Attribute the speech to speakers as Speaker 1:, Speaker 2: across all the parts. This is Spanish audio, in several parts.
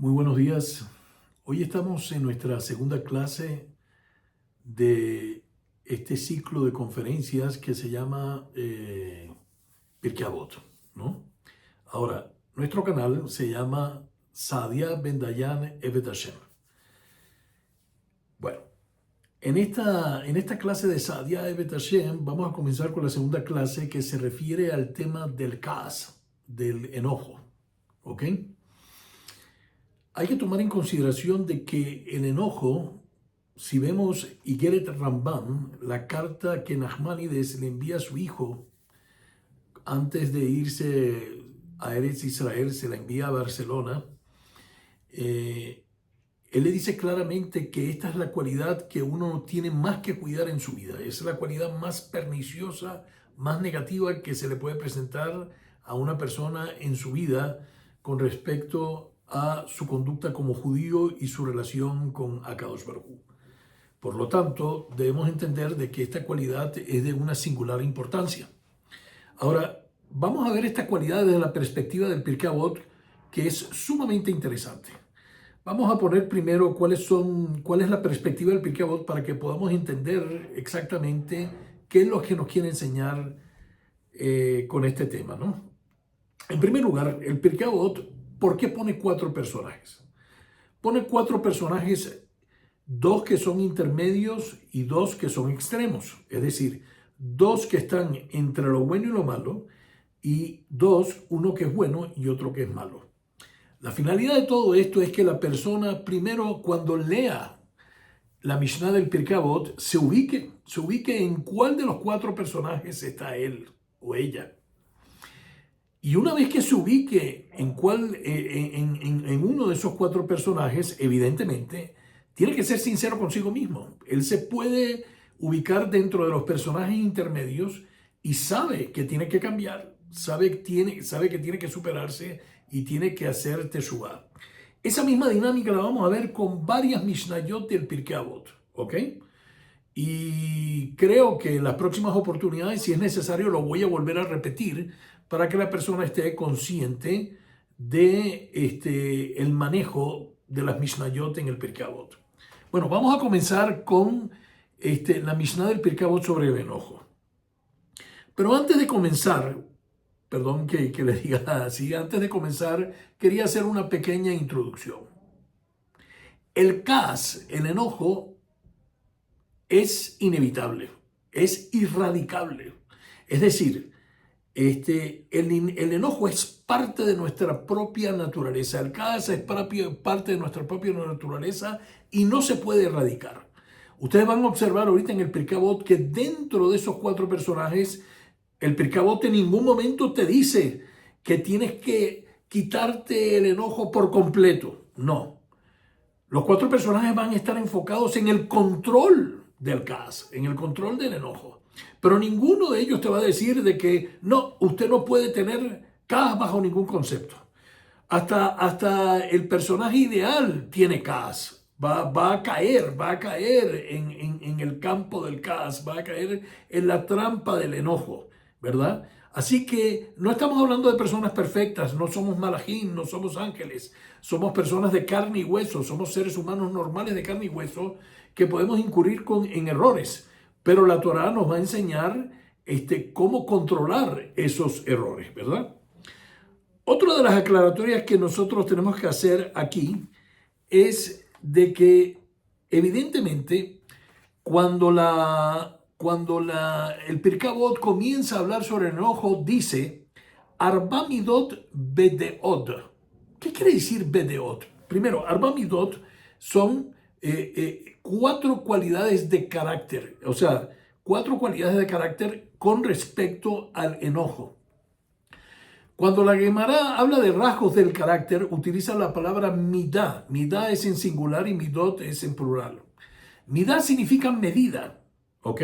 Speaker 1: Muy buenos días. Hoy estamos en nuestra segunda clase de este ciclo de conferencias que se llama Pirkei Avot, ¿no? Ahora, nuestro canal se llama Saadia Ben Dayan Evet Hashem. Bueno, en esta clase de Saadia Evet Hashem vamos a comenzar con la segunda clase que se refiere al tema del Kaas, del enojo, ¿ok? Hay que tomar en consideración de que el enojo, si vemos Igeret Rambam, la carta que Nachmanides le envía a su hijo antes de irse a Eretz Israel, se la envía a Barcelona, él le dice claramente que esta es la cualidad que uno tiene más que cuidar en su vida. Es la cualidad más perniciosa, más negativa que se le puede presentar a una persona en su vida con respecto a su conducta como judío y su relación con Akadosh Baruj Hu. Por lo tanto, debemos entender de que esta cualidad es de una singular importancia. Ahora, vamos a ver esta cualidad desde la perspectiva del Pirkei Avot, que es sumamente interesante. Vamos a poner primero cuál es la perspectiva del Pirkei Avot para que podamos entender exactamente qué es lo que nos quiere enseñar con este tema, ¿no? En primer lugar, el Pirkei Avot, ¿por qué pone 4 personajes? Pone 4 personajes, 2 que son intermedios y 2 que son extremos, es decir, 2 que están entre lo bueno y lo malo y 2, uno que es bueno y otro que es malo. La finalidad de todo esto es que la persona, primero, cuando lea la Mishnah del Pirkei Avot, se ubique en cuál de los 4 personajes está él o ella. Y una vez que se ubique en uno de esos 4 personajes, evidentemente, tiene que ser sincero consigo mismo. Él se puede ubicar dentro de los personajes intermedios y sabe que tiene que cambiar, sabe que tiene que superarse y tiene que hacer teshuvah. Esa misma dinámica la vamos a ver con varias Mishnayot del Pirkei Avot, ¿ok? Y creo que en las próximas oportunidades, si es necesario, lo voy a volver a repetir para que la persona esté consciente de el manejo de las Mishnayot en el Pirkei Avot. Bueno, vamos a comenzar con la Mishnah del Pirkei Avot sobre el enojo. Pero antes de comenzar, perdón que le diga así, antes de comenzar, quería hacer una pequeña introducción. El Kaas, el enojo, es inevitable, es irradicable. Es decir, el enojo es parte de nuestra propia naturaleza. El Kaas es parte de nuestra propia naturaleza y no se puede erradicar. Ustedes van a observar ahorita en el Pirkei Avot que dentro de esos 4 personajes, el Pirkei Avot en ningún momento te dice que tienes que quitarte el enojo por completo. No. Los 4 personajes van a estar enfocados en el control del Kaas, en el control del enojo. Pero ninguno de ellos te va a decir de que no, usted no puede tener Kaas bajo ningún concepto. Hasta el personaje ideal tiene Kaas. Va a caer en el campo del Kaas, va a caer en la trampa del enojo, ¿verdad? Así que no estamos hablando de personas perfectas, no somos malajim, no somos ángeles, somos personas de carne y hueso, somos seres humanos normales de carne y hueso que podemos incurrir en errores, pero la Torá nos va a enseñar cómo controlar esos errores, ¿verdad? Otra de las aclaratorias que nosotros tenemos que hacer aquí es de que evidentemente el Pirkei Avot comienza a hablar sobre el enojo, dice Arba Midot Bedeot. ¿Qué quiere decir Bedeot? Primero, Arba Midot son 4 cualidades de carácter, o sea, 4 cualidades de carácter con respecto al enojo. Cuando la Gemara habla de rasgos del carácter, utiliza la palabra midá. Midá es en singular y midot es en plural. Midá significa medida, ¿ok?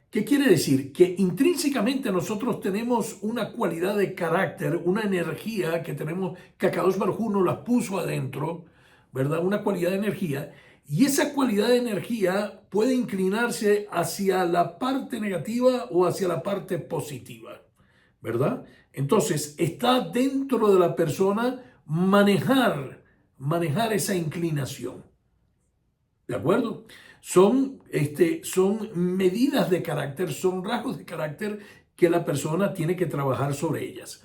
Speaker 1: ¿Qué quiere decir? Que intrínsecamente nosotros tenemos una cualidad de carácter, una energía que tenemos, que Akadosh Baruj Hu nos la puso adentro, ¿verdad? Una cualidad de energía. Y esa cualidad de energía puede inclinarse hacia la parte negativa o hacia la parte positiva, ¿verdad? Entonces, está dentro de la persona manejar manejar esa inclinación. ¿De acuerdo? Son medidas de carácter, son rasgos de carácter que la persona tiene que trabajar sobre ellas.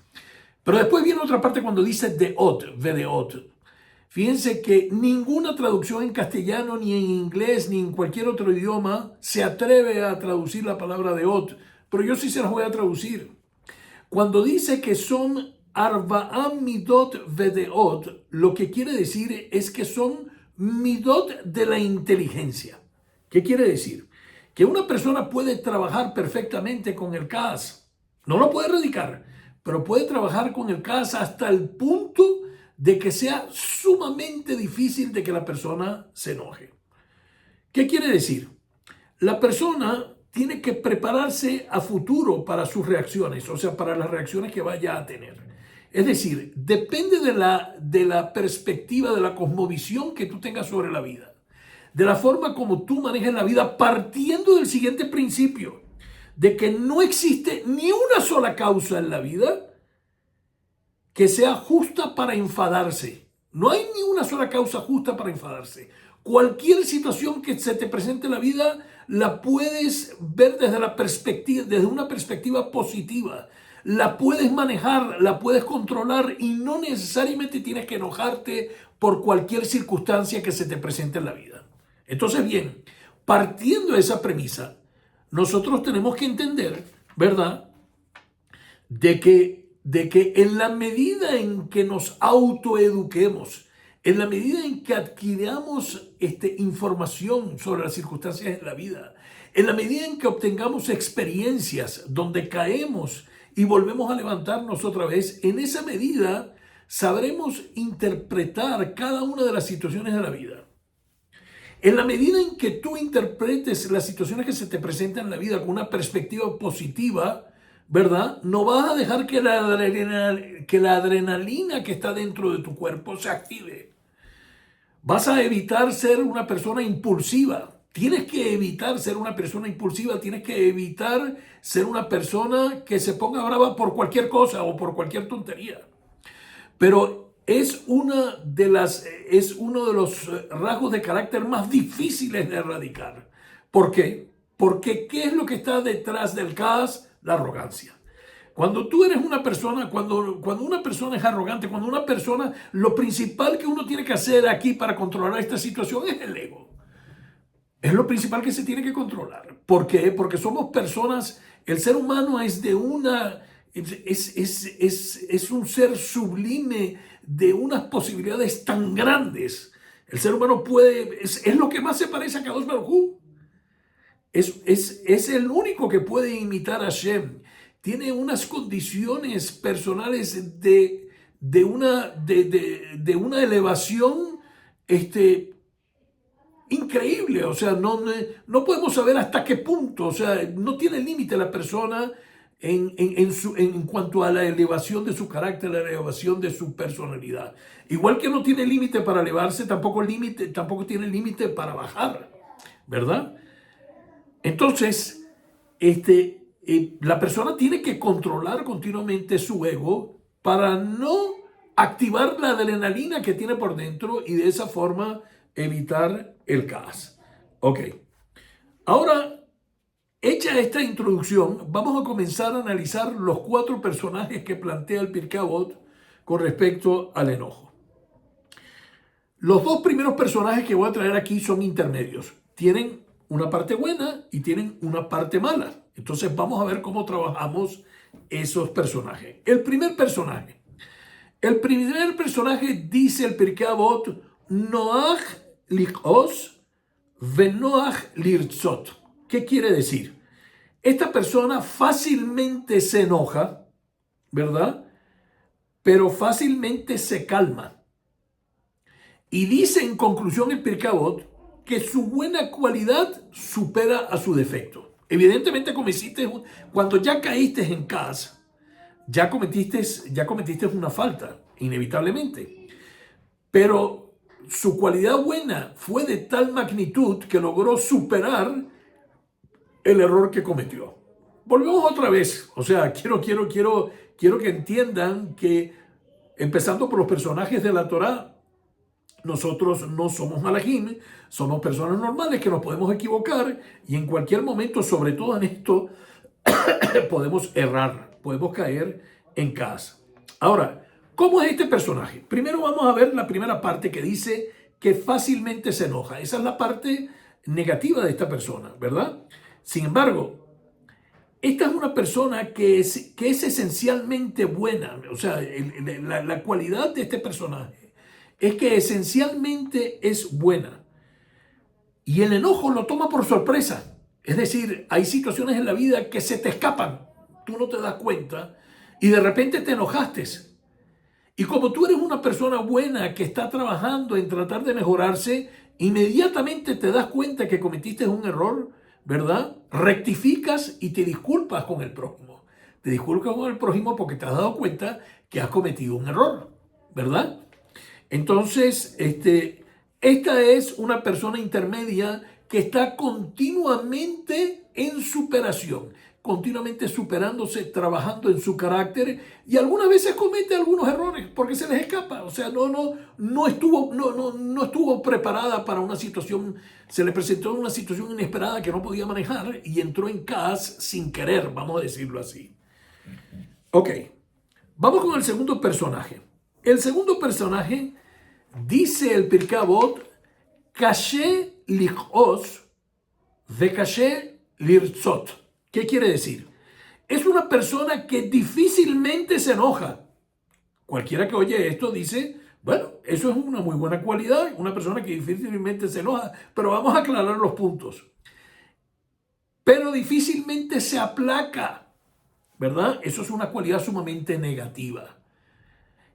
Speaker 1: Pero después viene otra parte cuando dice deot, vedeot. Fíjense que ninguna traducción en castellano, ni en inglés, ni en cualquier otro idioma se atreve a traducir la palabra deot, pero yo sí se las voy a traducir. Cuando dice que son arba'am midot vedeot, lo que quiere decir es que son midot de la inteligencia. ¿Qué quiere decir? Que una persona puede trabajar perfectamente con el CAS, no lo puede erradicar, pero puede trabajar con el CAS hasta el punto de que sea sumamente difícil de que la persona se enoje. ¿Qué quiere decir? La persona tiene que prepararse a futuro para sus reacciones, o sea, para las reacciones que vaya a tener. Es decir, depende de la perspectiva, de la cosmovisión que tú tengas sobre la vida, de la forma como tú manejas la vida, partiendo del siguiente principio, de que no existe ni una sola causa en la vida que sea justa para enfadarse. No hay ni una sola causa justa para enfadarse. Cualquier situación que se te presente en la vida la puedes ver desde una perspectiva positiva. La puedes manejar, la puedes controlar y no necesariamente tienes que enojarte por cualquier circunstancia que se te presente en la vida. Entonces, bien, partiendo de esa premisa, nosotros tenemos que entender, ¿verdad?, de que en la medida en que nos autoeduquemos, en la medida en que adquiramos información sobre las circunstancias de la vida, en la medida en que obtengamos experiencias donde caemos y volvemos a levantarnos otra vez, en esa medida sabremos interpretar cada una de las situaciones de la vida. En la medida en que tú interpretes las situaciones que se te presentan en la vida con una perspectiva positiva, ¿verdad? No vas a dejar que la adrenalina que está dentro de tu cuerpo se active. Vas a evitar ser una persona impulsiva. Tienes que evitar ser una persona impulsiva, tienes que evitar ser una persona que se ponga brava por cualquier cosa o por cualquier tontería. Pero es uno de los rasgos de carácter más difíciles de erradicar. ¿Por qué? Porque ¿qué es lo que está detrás del caos? La arrogancia. Cuando tú eres una persona, cuando una persona es arrogante, cuando una persona, lo principal que uno tiene que hacer aquí para controlar esta situación es el ego. Es lo principal que se tiene que controlar. ¿Por qué? Porque somos personas, el ser humano es un ser sublime de unas posibilidades tan grandes. El ser humano es lo que más se parece a Kadosh Baruj Hu. Es el único que puede imitar a Hashem. Tiene unas condiciones personales de una elevación increíble. O sea, no podemos saber hasta qué punto. O sea, no tiene límite la persona en cuanto a la elevación de su carácter, la elevación de su personalidad. Igual que no tiene límite para elevarse, tampoco tiene límite para bajar, ¿verdad? Entonces, la persona tiene que controlar continuamente su ego para no activar la adrenalina que tiene por dentro y de esa forma evitar el caos. Ok. Ahora, hecha esta introducción, vamos a comenzar a analizar los 4 personajes que plantea el Pirkei Avot con respecto al enojo. Los 2 primeros personajes que voy a traer aquí son intermedios. Tienen una parte buena y tienen una parte mala. Entonces vamos a ver cómo trabajamos esos personajes. El primer personaje dice el Pirkei Avot, Noach lichos venoach lirtzot. ¿Qué quiere decir? Esta persona fácilmente se enoja, ¿verdad? Pero fácilmente se calma. Y dice en conclusión el Pirkei Avot que su buena cualidad supera a su defecto. Evidentemente, cuando ya caíste en casa, ya cometiste una falta, inevitablemente. Pero su cualidad buena fue de tal magnitud que logró superar el error que cometió. Volvemos otra vez. O sea, quiero que entiendan que, empezando por los personajes de la Torá, Nosotros no somos malajim, somos personas normales que nos podemos equivocar y en cualquier momento, sobre todo en esto, podemos errar, podemos caer en casa. Ahora, ¿cómo es este personaje? Primero vamos a ver la primera parte que dice que fácilmente se enoja. Esa es la parte negativa de esta persona, ¿verdad? Sin embargo, esta es una persona que es esencialmente buena. O sea, la cualidad de este personaje es que esencialmente es buena. Y el enojo lo toma por sorpresa. Es decir, hay situaciones en la vida que se te escapan. Tú no te das cuenta y de repente te enojaste. Y como tú eres una persona buena que está trabajando en tratar de mejorarse, inmediatamente te das cuenta que cometiste un error, ¿verdad? Rectificas y te disculpas con el prójimo. Te disculpas con el prójimo porque te has dado cuenta que has cometido un error, ¿verdad? Entonces, esta es una persona intermedia que está continuamente en superación, continuamente superándose, trabajando en su carácter y algunas veces comete algunos errores porque se les escapa. O sea, no estuvo preparada para una situación, se le presentó una situación inesperada que no podía manejar y entró en caos sin querer, vamos a decirlo así. Ok, vamos con el segundo personaje. El segundo personaje dice el Pirkei Avot, Kashe lichos ve kashe lirtzot. ¿Qué quiere decir? Es una persona que difícilmente se enoja. Cualquiera que oye esto dice, bueno, eso es una muy buena cualidad, una persona que difícilmente se enoja, pero vamos a aclarar los puntos. Pero difícilmente se aplaca, ¿verdad? Eso es una cualidad sumamente negativa.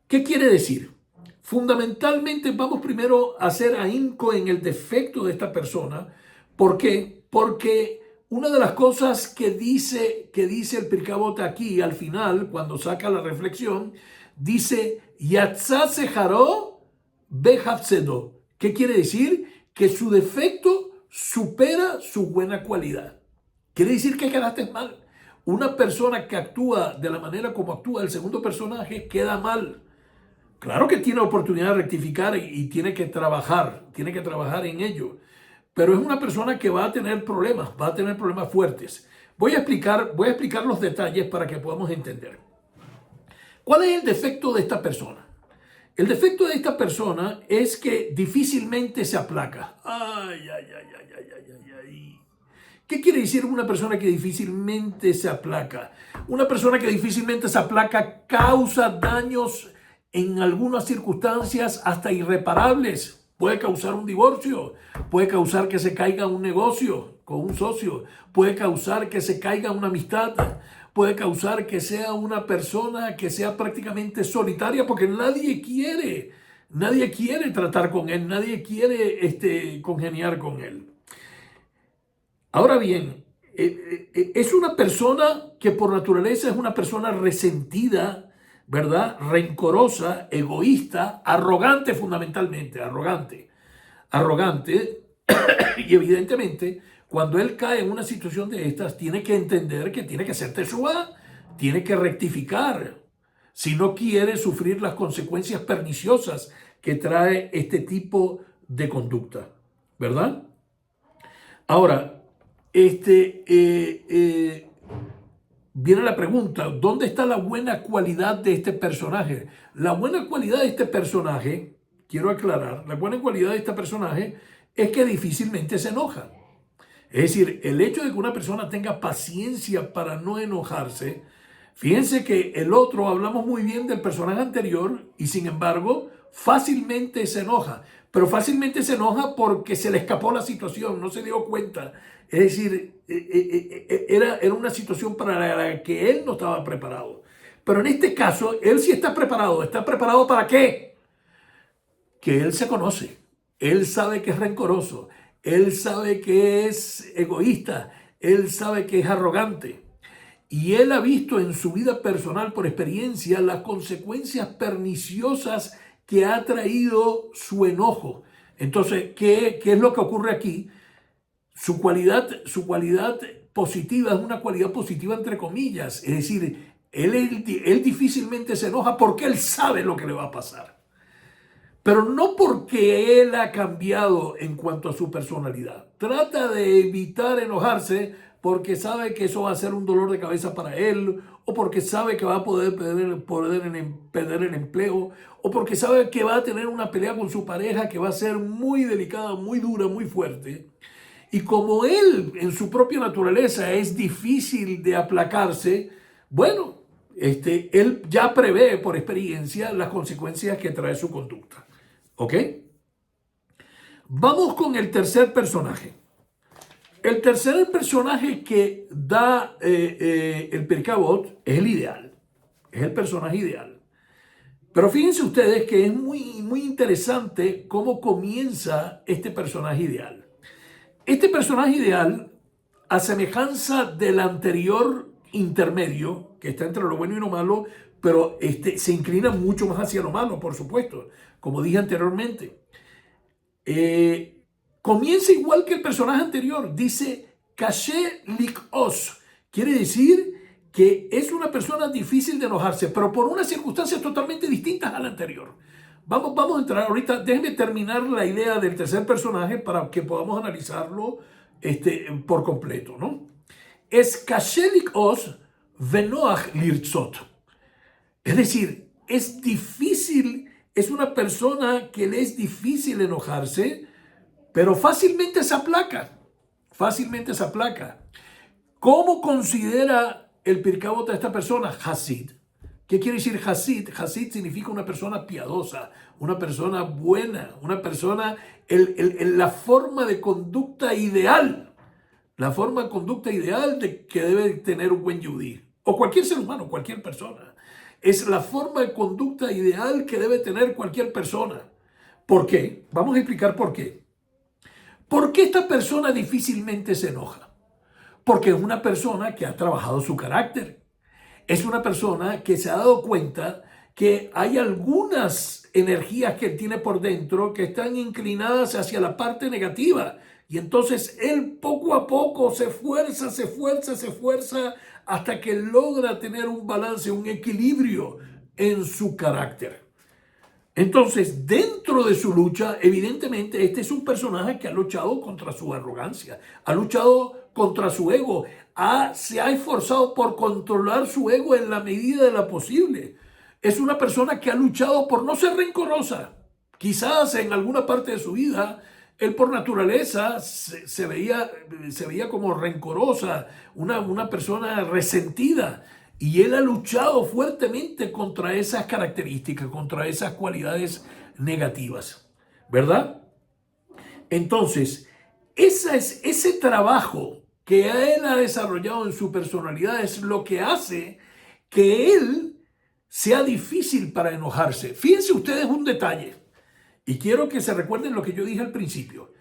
Speaker 1: ¿Qué quiere decir? Fundamentalmente vamos primero a hacer ahínco en el defecto de esta persona. ¿Por qué? Porque una de las cosas que dice el Pirkei Avot aquí al final, cuando saca la reflexión, dice Yatzá sejaró behafsedo. ¿Qué quiere decir? Que su defecto supera su buena cualidad. Quiere decir que quedaste mal. Una persona que actúa de la manera como actúa el segundo personaje queda mal. Claro que tiene oportunidad de rectificar y tiene que trabajar en ello. Pero es una persona que va a tener problemas fuertes. Voy a explicar los detalles para que podamos entender. ¿Cuál es el defecto de esta persona? El defecto de esta persona es que difícilmente se aplaca. Ay, ay, ay, ay, ay, ay, ay, ay. ¿Qué quiere decir una persona que difícilmente se aplaca? Una persona que difícilmente se aplaca causa daños en algunas circunstancias hasta irreparables. Puede causar un divorcio, puede causar que se caiga un negocio con un socio, puede causar que se caiga una amistad, puede causar que sea una persona que sea prácticamente solitaria porque nadie quiere tratar con él, nadie quiere congeniar con él. Ahora bien, es una persona que por naturaleza es una persona resentida, ¿verdad? Rencorosa, egoísta, arrogante fundamentalmente, arrogante. Y evidentemente, cuando él cae en una situación de estas, tiene que entender que tiene que ser teshuá, tiene que rectificar, si no quiere sufrir las consecuencias perniciosas que trae este tipo de conducta, ¿verdad? Ahora, viene la pregunta, ¿dónde está la buena cualidad de este personaje? La buena cualidad de este personaje, quiero aclarar, la buena cualidad de este personaje es que difícilmente se enoja. Es decir, el hecho de que una persona tenga paciencia para no enojarse, fíjense que el otro, hablamos muy bien del personaje anterior y sin embargo fácilmente se enoja, pero fácilmente se enoja porque se le escapó la situación, no se dio cuenta. Es decir, era una situación para la que él no estaba preparado. Pero en este caso, él sí está preparado. ¿Está preparado para qué? Que él se conoce. Él sabe que es rencoroso. Él sabe que es egoísta. Él sabe que es arrogante. Y él ha visto en su vida personal, por experiencia, las consecuencias perniciosas que ha traído su enojo. Entonces, ¿qué es lo que ocurre aquí? Su cualidad positiva es una cualidad positiva entre comillas. Es decir, él difícilmente se enoja porque él sabe lo que le va a pasar. pero no porque él ha cambiado en cuanto a su personalidad. Trata de evitar enojarse porque sabe que eso va a ser un dolor de cabeza para él, o porque sabe que va a poder perder el empleo, o porque sabe que va a tener una pelea con su pareja que va a ser muy delicada, muy dura, muy fuerte. Y como él en su propia naturaleza es difícil de aplacarse, bueno, él ya prevé por experiencia las consecuencias que trae su conducta. ¿Ok? Vamos con el tercer personaje. El tercer personaje que da el Pirkei Avot es el ideal. Es el personaje ideal. Pero fíjense ustedes que es muy interesante cómo comienza este personaje ideal. Este personaje ideal, a semejanza del anterior intermedio, que está entre lo bueno y lo malo, pero se inclina mucho más hacia lo malo, por supuesto, como dije anteriormente. Comienza igual que el personaje anterior, dice Kashe likos, quiere decir que es una persona difícil de enojarse, pero por unas circunstancias totalmente distintas a la anterior. Vamos a entrar ahorita, déjenme terminar la idea del tercer personaje para que podamos analizarlo por completo, ¿no? Es Kashe likos venoach lirtzot. Es decir, es difícil, es una persona que le es difícil enojarse, pero fácilmente se aplaca, fácilmente se aplaca. ¿Cómo considera el Pirkei Avot a esta persona? Hasid. ¿Qué quiere decir Hasid? Hasid significa una persona piadosa, una persona buena, una persona, la forma de conducta ideal, la forma de conducta ideal que debe tener un buen yudí, o cualquier ser humano, cualquier persona. Es la forma de conducta ideal que debe tener cualquier persona. ¿Por qué? Vamos a explicar por qué. ¿Por qué esta persona difícilmente se enoja? Porque es una persona que ha trabajado su carácter. Es una persona que se ha dado cuenta que hay algunas energías que él tiene por dentro que están inclinadas hacia la parte negativa. Y entonces él poco a poco se esfuerza hasta que logra tener un balance, un equilibrio en su carácter. Entonces, dentro de su lucha, evidentemente, este es un personaje que ha luchado contra su arrogancia, ha luchado contra su ego, se ha esforzado por controlar su ego en la medida de lo posible. Es una persona que ha luchado por no ser rencorosa. Quizás en alguna parte de su vida, él por naturaleza se veía como rencorosa, una persona resentida. Y él ha luchado fuertemente contra esas características, contra esas cualidades negativas, ¿verdad? Entonces, ese trabajo que él ha desarrollado en su personalidad es lo que hace que él sea difícil para enojarse. Fíjense ustedes un detalle, y quiero que se recuerden lo que yo dije al principio.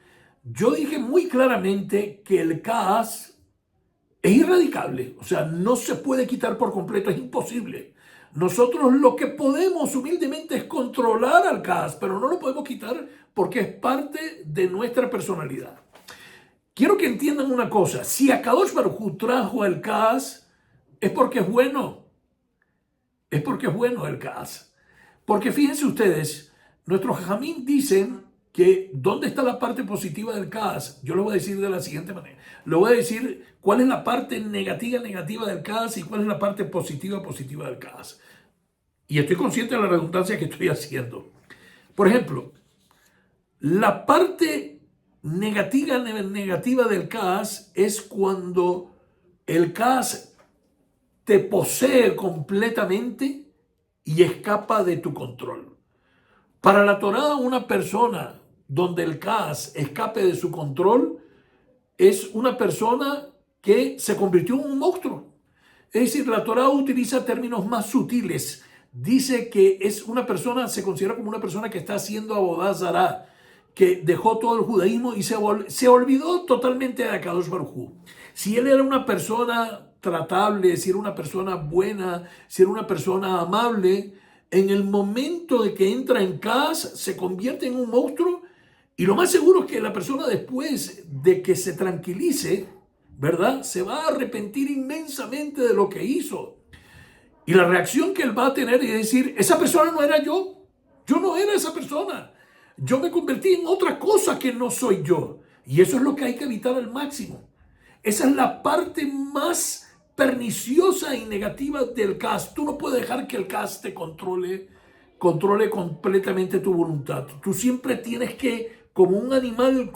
Speaker 1: Yo dije muy claramente que el Kaas es irradicable, o sea, no se puede quitar por completo, es imposible. Nosotros lo que podemos humildemente es controlar al Kaas, pero no lo podemos quitar porque es parte de nuestra personalidad. Quiero que entiendan una cosa, si Akadosh Baruj Hu trajo el Kaas, es porque es bueno. Es porque es bueno el Kaas. Porque fíjense ustedes, nuestros Jajamim dicen que ¿dónde está la parte positiva del Kaas? Yo lo voy a decir de la siguiente manera. Lo voy a decir cuál es la parte negativa del Kaas y cuál es la parte positiva del Kaas. Y estoy consciente de la redundancia que estoy haciendo. Por ejemplo, la parte negativa del Kaas es cuando el Kaas te posee completamente y escapa de tu control. Para la Torá, una persona donde el Kaas escape de su control es una persona que se convirtió en un monstruo. Es decir, la Torá utiliza términos más sutiles. Dice que es una persona, se considera como una persona que está haciendo Abodá Zará, que dejó todo el judaísmo y se olvidó totalmente de Akadosh Baruj Hu. Si él era una persona tratable, si era una persona buena, si era una persona amable, en el momento de que entra en Kaas se convierte en un monstruo. Y lo más seguro es que la persona después de que se tranquilice, ¿verdad? Se va a arrepentir inmensamente de lo que hizo. Y la reacción que él va a tener es decir, esa persona no era yo no era esa persona. yo me convertí en otra cosa que no soy yo. Y eso es lo que hay que evitar al máximo. Esa es la parte más perniciosa y negativa del CAS. Tú no puedes dejar que el CAS te controle completamente tu voluntad. Tú siempre tienes que, como un animal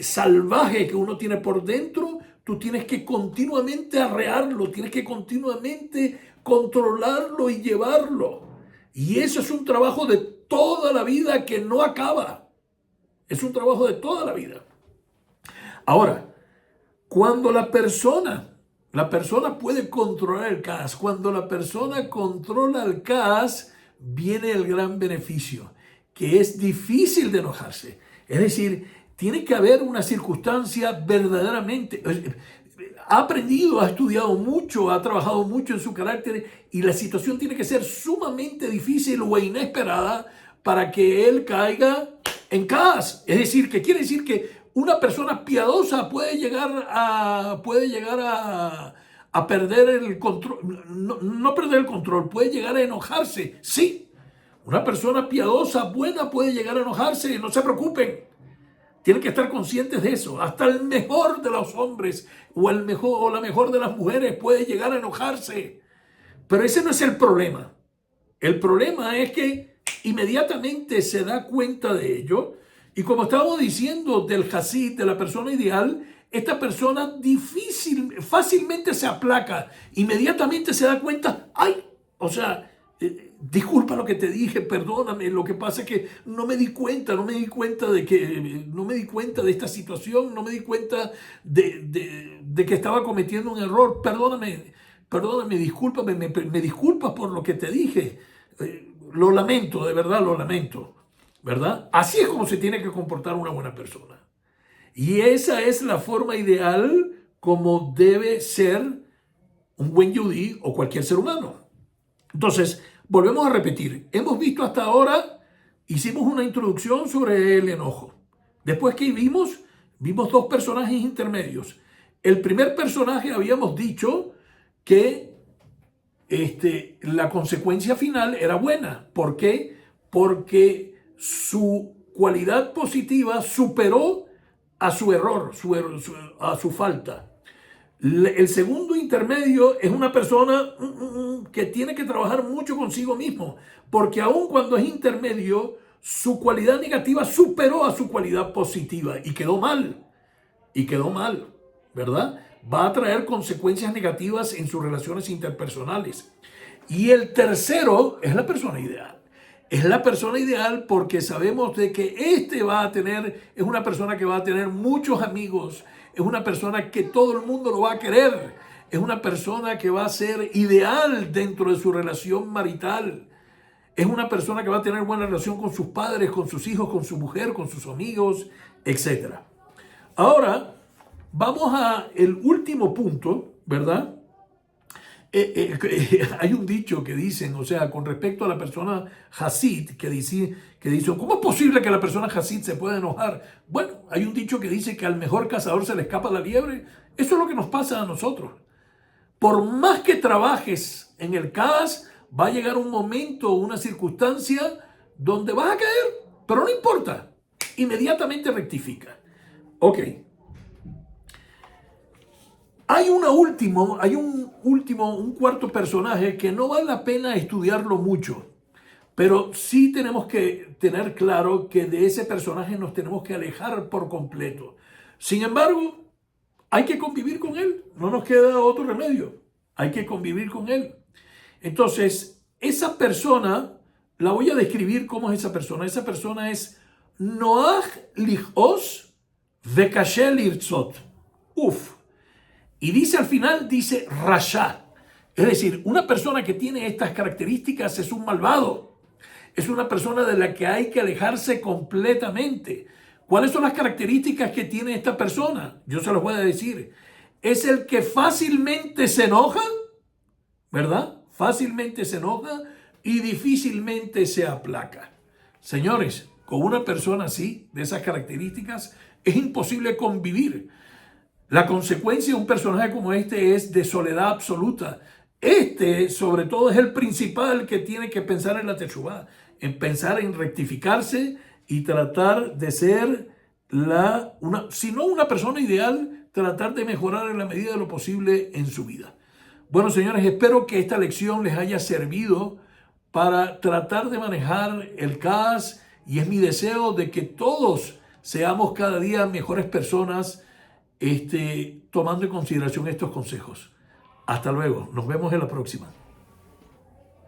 Speaker 1: salvaje que uno tiene por dentro, tú tienes que continuamente arrearlo, tienes que continuamente controlarlo y llevarlo. Y eso es un trabajo de toda la vida que no acaba. Es un trabajo de toda la vida. Ahora, cuando la persona puede controlar el CAS, cuando la persona controla el CAS, viene el gran beneficio, que es difícil de enojarse. Es decir, tiene que haber una circunstancia verdaderamente... Ha aprendido, ha estudiado mucho, ha trabajado mucho en su carácter y la situación tiene que ser sumamente difícil o inesperada para que él caiga en CAS. Es decir, que quiere decir que una persona piadosa puede llegar a perder el control, no perder el control, puede llegar a enojarse. Sí, una persona piadosa, buena, puede llegar a enojarse, no se preocupen. Tienen que estar conscientes de eso. Hasta el mejor de los hombres o la mejor de las mujeres puede llegar a enojarse. Pero ese no es el problema. El problema es que inmediatamente se da cuenta de ello. Y como estábamos diciendo del Hasid, de la persona ideal, esta persona fácilmente se aplaca. Inmediatamente se da cuenta, ¡ay! O sea, disculpa lo que te dije, perdóname, lo que pasa es que no me di cuenta de esta situación, no me di cuenta de que estaba cometiendo un error, perdóname, discúlpame, me disculpas por lo que te dije, lo lamento, de verdad lo lamento, ¿verdad? Así es como se tiene que comportar una buena persona. Y esa es la forma ideal como debe ser un buen yudí o cualquier ser humano. Entonces, volvemos a repetir. Hemos visto hasta ahora, hicimos una introducción sobre el enojo. Después que vimos dos personajes intermedios. El primer personaje habíamos dicho que la consecuencia final era buena. ¿Por qué? Porque su cualidad positiva superó a su error, a su falta. El segundo intermedio es una persona que tiene que trabajar mucho consigo mismo, porque aun cuando es intermedio, su cualidad negativa superó a su cualidad positiva y quedó mal, ¿verdad? Va a traer consecuencias negativas en sus relaciones interpersonales. Y el tercero es la persona ideal. Es la persona ideal porque sabemos de que es una persona que va a tener muchos amigos, es una persona que todo el mundo lo va a querer, es una persona que va a ser ideal dentro de su relación marital, es una persona que va a tener buena relación con sus padres, con sus hijos, con su mujer, con sus amigos, etc. Ahora, vamos a el último punto, ¿verdad? Hay un dicho que dicen, o sea, con respecto a la persona Hasid, que dice, ¿cómo es posible que la persona Hasid se pueda enojar? Bueno, hay un dicho que dice que al mejor cazador se le escapa la liebre. Eso es lo que nos pasa a nosotros. Por más que trabajes en el CAS, va a llegar un momento, una circunstancia donde vas a caer, pero no importa, inmediatamente rectifica. Ok. Hay un cuarto personaje que no vale la pena estudiarlo mucho, pero sí tenemos que tener claro que de ese personaje nos tenemos que alejar por completo. Sin embargo, hay que convivir con él, no nos queda otro remedio, hay que convivir con él. Entonces, esa persona, la voy a describir cómo es esa persona. Esa persona es Noach lichos vekashe lirtzot. Uf. Y dice al final, dice Rasha. Es decir, una persona que tiene estas características es un malvado. Es una persona de la que hay que alejarse completamente. ¿Cuáles son las características que tiene esta persona? Yo se los voy a decir. Es el que fácilmente se enoja, ¿verdad? Fácilmente se enoja y difícilmente se aplaca. Señores, con una persona así, de esas características, es imposible convivir. La consecuencia de un personaje como este es de soledad absoluta. Sobre todo, es el principal que tiene que pensar en la teshuvá. en pensar en rectificarse y tratar de ser si no una persona ideal, tratar de mejorar en la medida de lo posible en su vida. Bueno, señores, espero que esta lección les haya servido para tratar de manejar el caos, y es mi deseo de que todos seamos cada día mejores personas, tomando en consideración estos consejos. Hasta luego, nos vemos en la próxima.